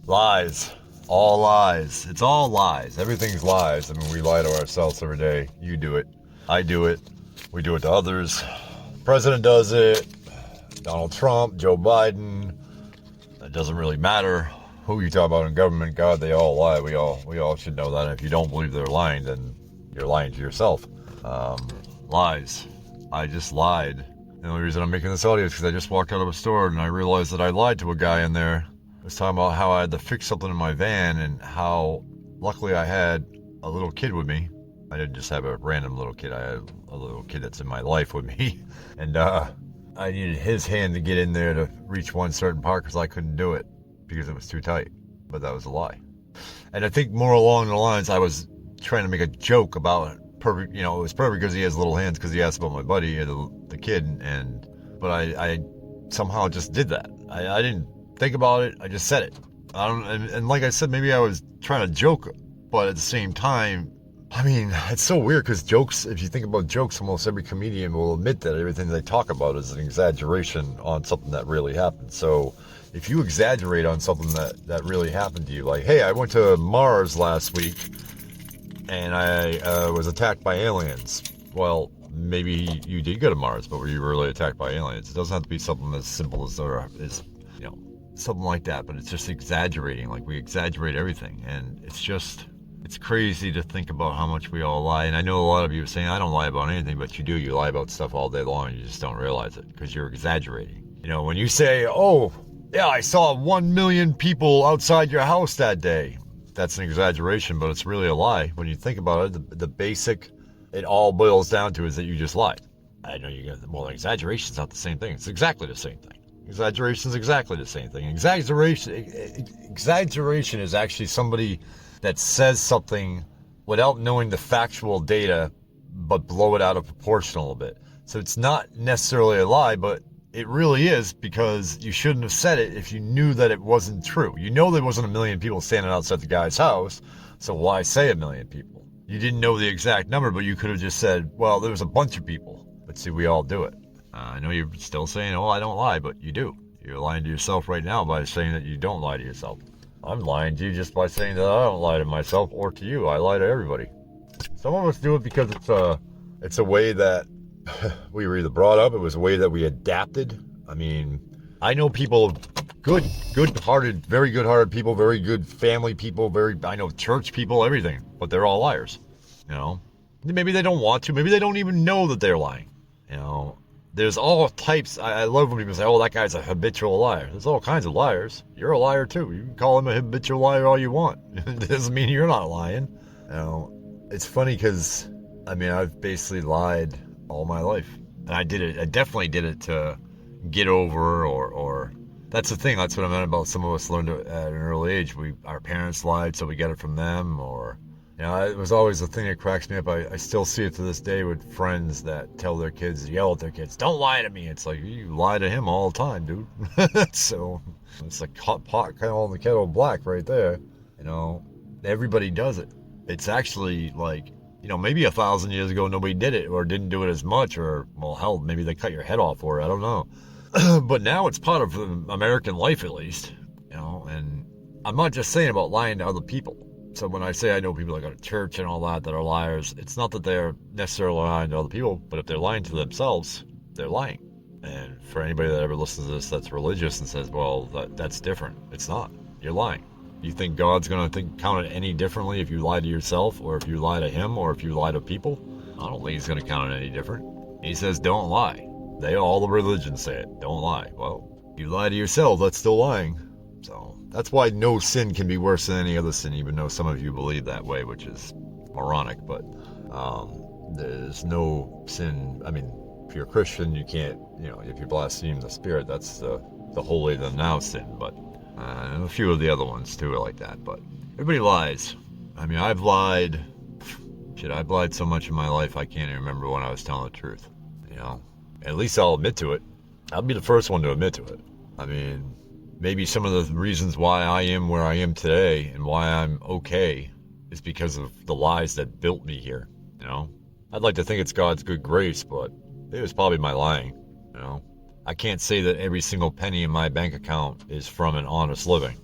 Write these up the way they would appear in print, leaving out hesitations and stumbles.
Lies. All lies. It's all lies. Everything's lies. I mean, we lie to ourselves every day. You do it. I do it. We do it to others. The president does it. Donald Trump, Joe Biden. It doesn't really matter who you talk about in government. God, they all lie. We all should know that. And if you don't believe they're lying, then you're lying to yourself. Lies. I just lied. The only reason I'm making this audio is because I just walked out of a store and I realized that I lied to a guy in there. I was talking about how I had to fix something in my van and how luckily I had a little kid with me. I didn't just have a random little kid. I had a little kid that's in my life with me. And I needed his hand to get in there to reach one certain part because I couldn't do it because it was too tight. But that was a lie. And I think more along the lines, I was trying to make a joke about it. Perfect, it was perfect because he has little hands because he asked about my buddy, the kid, but I somehow just did that. I didn't think about it. I just said it. And like I said, maybe I was trying to joke, but at the same time, I mean, it's so weird because jokes, if you think about jokes, almost every comedian will admit that everything they talk about is an exaggeration on something that really happened. So if you exaggerate on something that really happened to you, like, hey, I went to Mars last week and I was attacked by aliens. Well, maybe you did go to Mars, but were you really attacked by aliens? It doesn't have to be something as simple as something like that, but it's just exaggerating. Like, we exaggerate everything, and it's crazy to think about how much we all lie. And I know a lot of you are saying, I don't lie about anything, but you do. You lie about stuff all day long, and you just don't realize it because you're exaggerating. When you say, oh, yeah, I saw 1 million people outside your house that day, that's an exaggeration, but it's really a lie. When you think about it, the basic, it all boils down to is that you just lied. I know exaggeration's not the same thing. It's exactly the same thing. Exaggeration is exactly the same thing. Exaggeration is actually somebody that says something without knowing the factual data, but blow it out of proportion a little bit. So it's not necessarily a lie, but it really is, because you shouldn't have said it if you knew that it wasn't true. You know there wasn't 1 million people standing outside the guy's house, so why say 1 million people? You didn't know the exact number, but you could have just said, well, there was a bunch of people. But see, we all do it. I know you're still saying, oh, I don't lie, but you do. You're lying to yourself right now by saying that you don't lie to yourself. I'm lying to you just by saying that I don't lie to myself or to you. I lie to everybody. Some of us do it because it's a way that we were either brought up, it was a way that we adapted. I mean, I know people, good-hearted, very good-hearted people, very good family people, I know church people, everything, but they're all liars, Maybe they don't want to, maybe they don't even know that they're lying, There's all types. I love when people say, oh, that guy's a habitual liar. There's all kinds of liars. You're a liar too. You can call him a habitual liar all you want. It doesn't mean you're not lying. It's funny because, I've basically lied all my life. And I did it. I definitely did it to get over or that's the thing. That's what I meant about some of us learned it at an early age. Our parents lied, so we got it from them, or it was always the thing that cracks me up. I still see it to this day with friends that tell their kids, yell at their kids, don't lie to me. It's like, you lie to him all the time, dude. So it's like hot pot calling the kettle black right there. Everybody does it. It's actually like, maybe 1,000 years ago nobody did it or didn't do it as much, or, well, hell, maybe they cut your head off for it. I don't know. But now it's part of American life, at least, and I'm not just saying about lying to other people. So when I say I know people that go to church and all that are liars, it's not that they're necessarily lying to other people, but if they're lying to themselves, they're lying. And for anybody that ever listens to this that's religious and says, well, that's different, it's not. You're lying. You think God's going to count it any differently if you lie to yourself, or if you lie to him, or if you lie to people? I don't think he's going to count it any different. He says, don't lie. All the religions say it, don't lie. Well, you lie to yourself, that's still lying. So that's why no sin can be worse than any other sin, even though some of you believe that way, which is moronic. But there's no sin. If you're a Christian, you can't, if you blaspheme the Spirit, that's the holier than thou sin. But a few of the other ones too are like that. But everybody lies. I've lied. I've lied so much in my life, I can't even remember when I was telling the truth. At least I'll admit to it. I'll be the first one to admit to it. Maybe some of the reasons why I am where I am today and why I'm okay is because of the lies that built me here. I'd like to think it's God's good grace, but it was probably my lying. I can't say that every single penny in my bank account is from an honest living.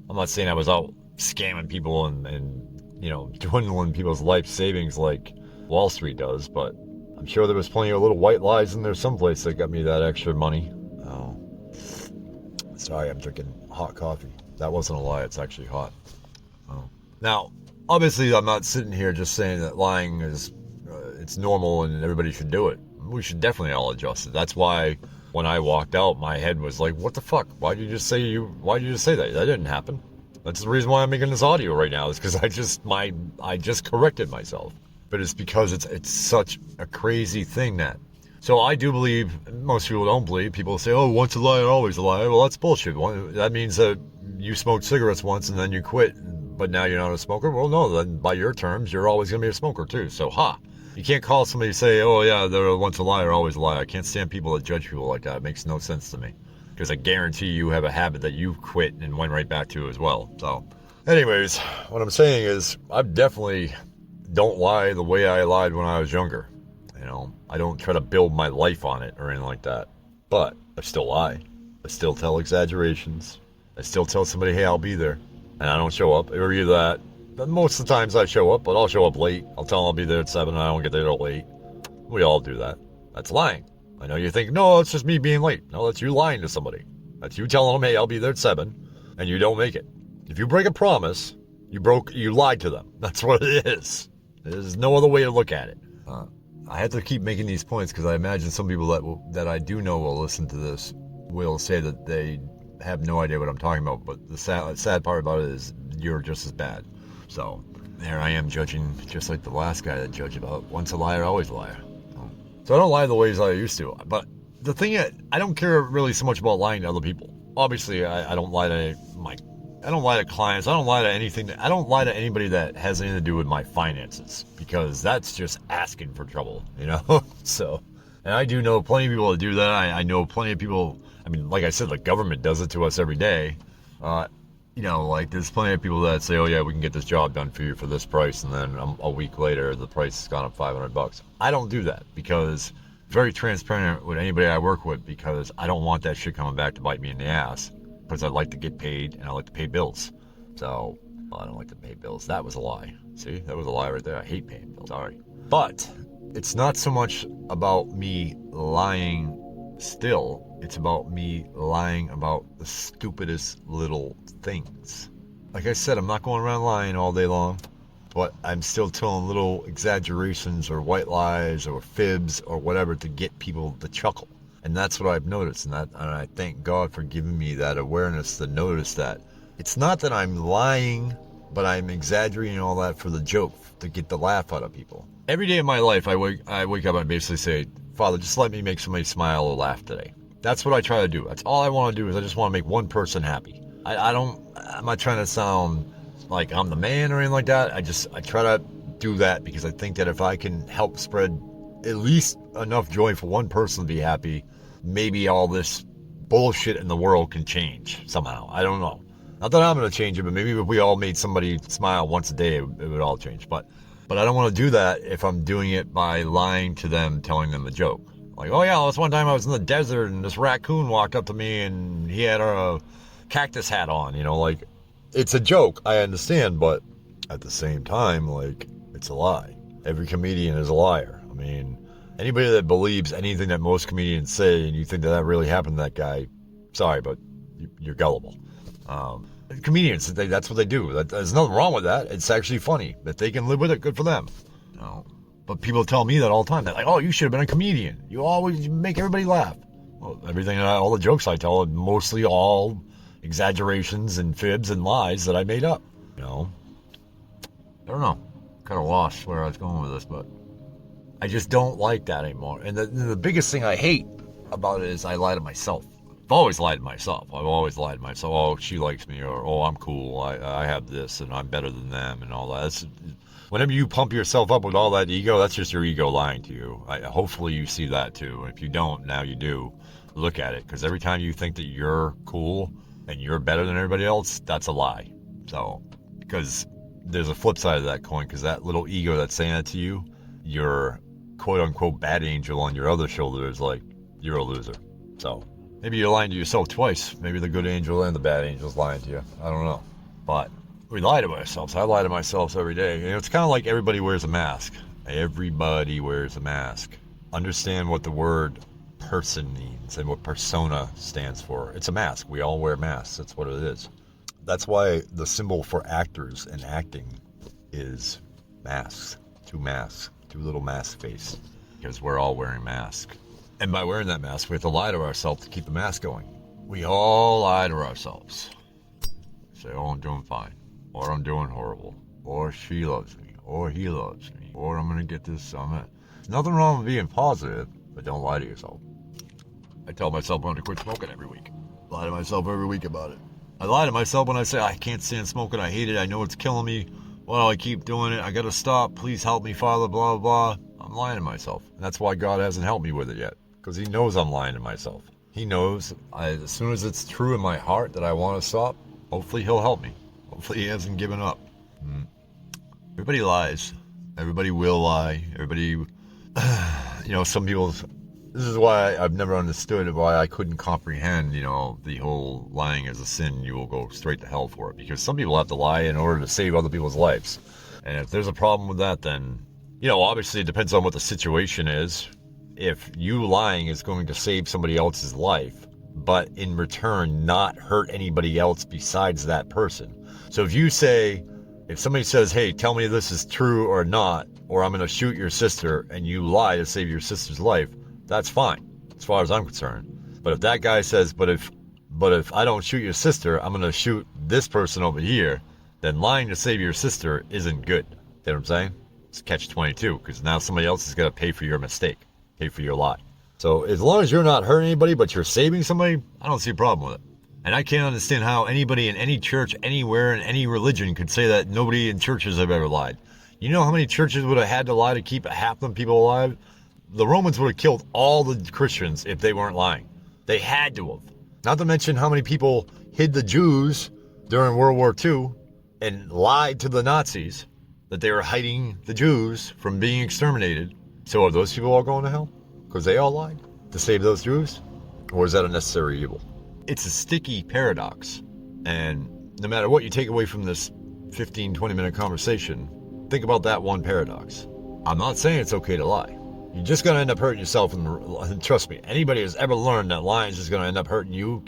I'm not saying I was out scamming people and dwindling people's life savings like Wall Street does, but I'm sure there was plenty of little white lies in there someplace that got me that extra money. Oh, sorry, I'm drinking hot coffee. That wasn't a lie, it's actually hot. Oh. Now, obviously, I'm not sitting here just saying that lying is it's normal and everybody should do it. We should definitely all adjust it. That's why when I walked out, my head was like, "What the fuck? Why'd you just say that? That didn't happen." That's the reason why I'm making this audio right now. Is because I just corrected myself. But it's because it's such a crazy thing that. So I do believe, most people don't believe. People say, "Oh, once a liar, always a liar." Well, that's bullshit. That means that you smoked cigarettes once and then you quit, but now you're not a smoker. Well, no, then by your terms, you're always going to be a smoker too. So, you can't call somebody and say, "Oh yeah, they're once a liar, always a liar." I can't stand people that judge people like that. It makes no sense to me. Because I guarantee you have a habit that you quit and went right back to as well. So, anyways, what I'm saying is I definitely don't lie the way I lied when I was younger. I don't try to build my life on it or anything like that. But I still lie. I still tell exaggerations. I still tell somebody, "Hey, I'll be there." And I don't show up or either that. But most of the times I show up, but I'll show up late. I'll tell them I'll be there at 7 and I don't get there till 8. We all do that. That's lying. I know you think, "No, it's just me being late." No, that's you lying to somebody. That's you telling them, "Hey, I'll be there at 7, and you don't make it. If you break a promise, you lied to them. That's what it is. There's no other way to look at it. I have to keep making these points because I imagine some people that I do know will listen to this will say that they have no idea what I'm talking about. But the sad part about it is you're just as bad. So there I am judging just like the last guy that judged about once a liar, always a liar. So I don't lie the ways I used to. But the thing is, I don't care really so much about lying to other people. Obviously, I don't lie to I don't lie to clients. I don't lie to anything. I don't lie to anybody that has anything to do with my finances because that's just asking for trouble, So, and I do know plenty of people that do that. I know plenty of people. I mean, like I said, the government does it to us every day. Like there's plenty of people that say, "Oh yeah, we can get this job done for you for this price," and then a week later, the price has gone up $500. I don't do that because I'm very transparent with anybody I work with because I don't want that shit coming back to bite me in the ass. Because I like to get paid and I like to pay bills. So, I don't like to pay bills. That was a lie. See, that was a lie right there. I hate paying bills. Sorry. But it's not so much about me lying still. It's about me lying about the stupidest little things. Like I said, I'm not going around lying all day long. But I'm still telling little exaggerations or white lies or fibs or whatever to get people to chuckle. And that's what I've noticed, and I thank God for giving me that awareness to notice that. It's not that I'm lying, but I'm exaggerating all that for the joke, to get the laugh out of people. Every day of my life, I wake up and basically say, "Father, just let me make somebody smile or laugh today." That's what I try to do. That's all I want to do is I just want to make one person happy. I'm not trying to sound like I'm the man or anything like that. I try to do that because I think that if I can help spread at least enough joy for one person to be happy, maybe all this bullshit in the world can change somehow. I don't know. Not that I'm going to change it, but maybe if we all made somebody smile once a day, it would all change. But I don't want to do that if I'm doing it by lying to them, telling them a joke. Like, "Oh yeah, this one time I was in the desert and this raccoon walked up to me and he had a cactus hat on." Like, it's a joke. I understand, but at the same time, like, it's a lie. Every comedian is a liar. I mean, anybody that believes anything that most comedians say and you think that really happened to that guy, sorry, but you're gullible. Comedians, that's what they do. There's nothing wrong with that. It's actually funny. If they can live with it, good for them. But people tell me that all the time. They're like, "Oh, you should have been a comedian. You always make everybody laugh." Well, all the jokes I tell are mostly all exaggerations and fibs and lies that I made up. I don't know. Kind of lost where I was going with this, but I just don't like that anymore. And the biggest thing I hate about it is I lie to myself. I've always lied to myself. "Oh, she likes me," or "Oh, I'm cool. I have this and I'm better than them," and all that. Whenever you pump yourself up with all that ego, that's just your ego lying to you. Hopefully you see that too. And if you don't, now you do. Look at it. Because every time you think that you're cool and you're better than everybody else, that's a lie. So, because there's a flip side of that coin. Because that little ego that's saying that to you, your quote-unquote bad angel on your other shoulder is like, you're a loser. So maybe you're lying to yourself twice. Maybe the good angel and the bad angel's lying to you. I don't know. But we lie to ourselves. I lie to myself every day. It's kind of like everybody wears a mask. Everybody wears a mask. Understand what the word person means and what persona stands for. It's a mask. We all wear masks. That's what it is. That's why the symbol for actors and acting is masks. Two little mask face. Because we're all wearing masks. And by wearing that mask, we have to lie to ourselves to keep the mask going. We all lie to ourselves. Say, oh, I'm doing fine. Or I'm doing horrible. Or she loves me. Or he loves me. Or I'm going to get this summit. There's nothing wrong with being positive, but don't lie to yourself. I tell myself I'm going to quit smoking every week. Lie to myself every week about it. I lie to myself when I say, I can't stand smoking. I hate it. I know it's killing me. Well, I keep doing it. I got to stop. Please help me, Father, blah, blah, blah. I'm lying to myself. And that's why God hasn't helped me with it yet. Because he knows I'm lying to myself. He knows as soon as it's true in my heart that I want to stop, hopefully he'll help me. Hopefully he hasn't given up. Everybody lies. Everybody will lie. Everybody, some people, this is why I've never understood why I couldn't comprehend, the whole lying is a sin. You will go straight to hell for it. Because some people have to lie in order to save other people's lives. And if there's a problem with that, then, obviously it depends on what the situation is. If you lying is going to save somebody else's life, but in return not hurt anybody else besides that person. So if somebody says, hey, tell me this is true or not, or I'm going to shoot your sister, and you lie to save your sister's life, that's fine, as far as I'm concerned. But if that guy says, but if I don't shoot your sister, I'm going to shoot this person over here, then lying to save your sister isn't good. You know what I'm saying? It's catch-22, because now somebody else is going to pay for your mistake. Pay for your lie. So as long as you're not hurting anybody, but you're saving somebody, I don't see a problem with it. And I can't understand how anybody in any church, anywhere, in any religion could say that nobody in churches have ever lied. You know how many churches would have had to lie to keep half them people alive? The Romans would have killed all the Christians if they weren't lying. They had to have. Not to mention how many people hid the Jews during World War II and lied to the Nazis that they were hiding the Jews from being exterminated. So are those people all going to hell? Because they all lied to save those Jews? Or is that a necessary evil? It's a sticky paradox. And no matter what you take away from this 15, 20-minute conversation, think about that one paradox. I'm not saying it's okay to lie. You're just going to end up hurting yourself. And trust me, anybody who's ever learned that lying is just going to end up hurting you,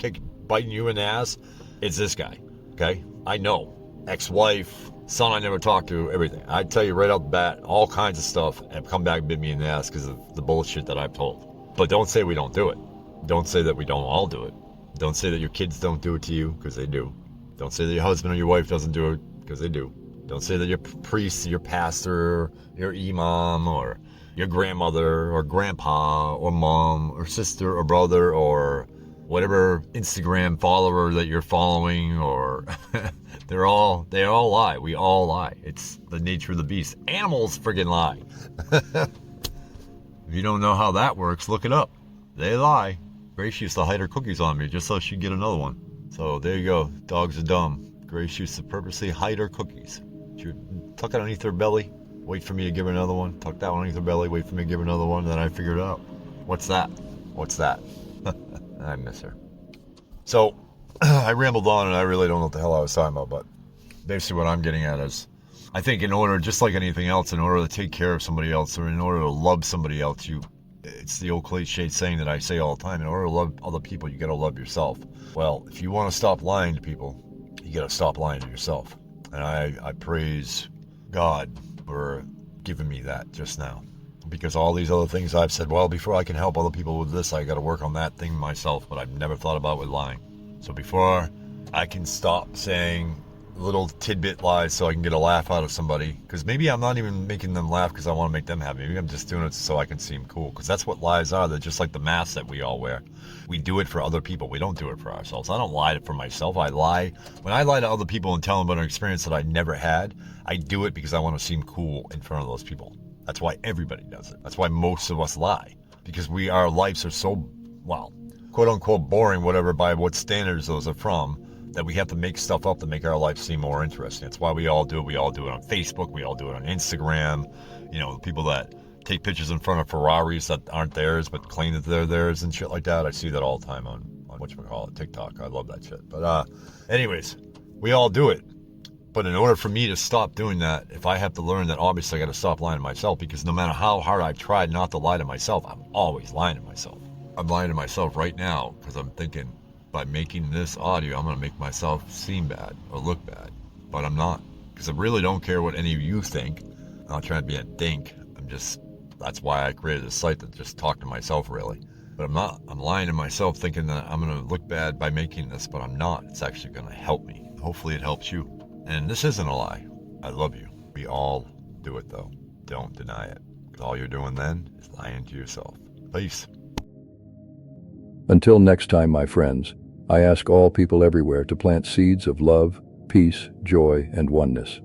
biting you in the ass, it's this guy. Okay? I know. Ex-wife, son I never talked to, everything. I tell you right off the bat, all kinds of stuff have come back and bit me in the ass because of the bullshit that I've told. But don't say we don't do it. Don't say that we don't all do it. Don't say that your kids don't do it to you, because they do. Don't say that your husband or your wife doesn't do it, because they do. Don't say that your priest, your pastor, your imam, or your grandmother, or grandpa, or mom, or sister, or brother, or whatever Instagram follower that you're following, or they all lie. We all lie. It's the nature of the beast. Animals friggin' lie. If you don't know how that works, look it up. They lie. Grace used to hide her cookies on me just so she'd get another one. So there you go. Dogs are dumb. Grace used to purposely hide her cookies. She would tuck it underneath her belly, wait for me to give her another one, tuck that one underneath her belly, wait for me to give her another one, and then I figured it out. What's that? I miss her. So, I rambled on and I really don't know what the hell I was talking about, but basically what I'm getting at is, I think in order, just like anything else, in order to take care of somebody else or in order to love somebody else, it's the old cliche saying that I say all the time, in order to love other people, you gotta love yourself. Well, if you want to stop lying to people, you gotta stop lying to yourself. And I praise God for giving me that just now. Because all these other things I've said, well, before I can help other people with this, I got to work on that thing myself, but I've never thought about with lying. So before I can stop saying little tidbit lies so I can get a laugh out of somebody, because maybe I'm not even making them laugh because I want to make them happy. Maybe I'm just doing it so I can seem cool, because that's what lies are. They're just like the mask that we all wear. We do it for other people. We don't do it for ourselves. I don't lie for myself. I lie. When I lie to other people and tell them about an experience that I never had, I do it because I want to seem cool in front of those people. That's why everybody does it. That's why most of us lie. Because our lives are so, well, quote unquote boring, whatever, by what standards those are from, that we have to make stuff up to make our life seem more interesting. That's why we all do it. We all do it on Facebook. We all do it on Instagram. People that take pictures in front of Ferraris that aren't theirs, but claim that they're theirs and shit like that. I see that all the time on whatchamacallit, TikTok. I love that shit. But anyways, we all do it. But in order for me to stop doing that, if I have to learn that, obviously I got to stop lying to myself, because no matter how hard I've tried not to lie to myself, I'm always lying to myself. I'm lying to myself right now because I'm thinking by making this audio, I'm going to make myself seem bad or look bad. But I'm not, because I really don't care what any of you think. I'm not trying to be a dink. That's why I created a site to just talk to myself, really. But I'm not. I'm lying to myself thinking that I'm going to look bad by making this, but I'm not. It's actually going to help me. Hopefully it helps you. And this isn't a lie. I love you. We all do it, though. Don't deny it. Because all you're doing then is lying to yourself. Peace. Until next time, my friends, I ask all people everywhere to plant seeds of love, peace, joy, and oneness.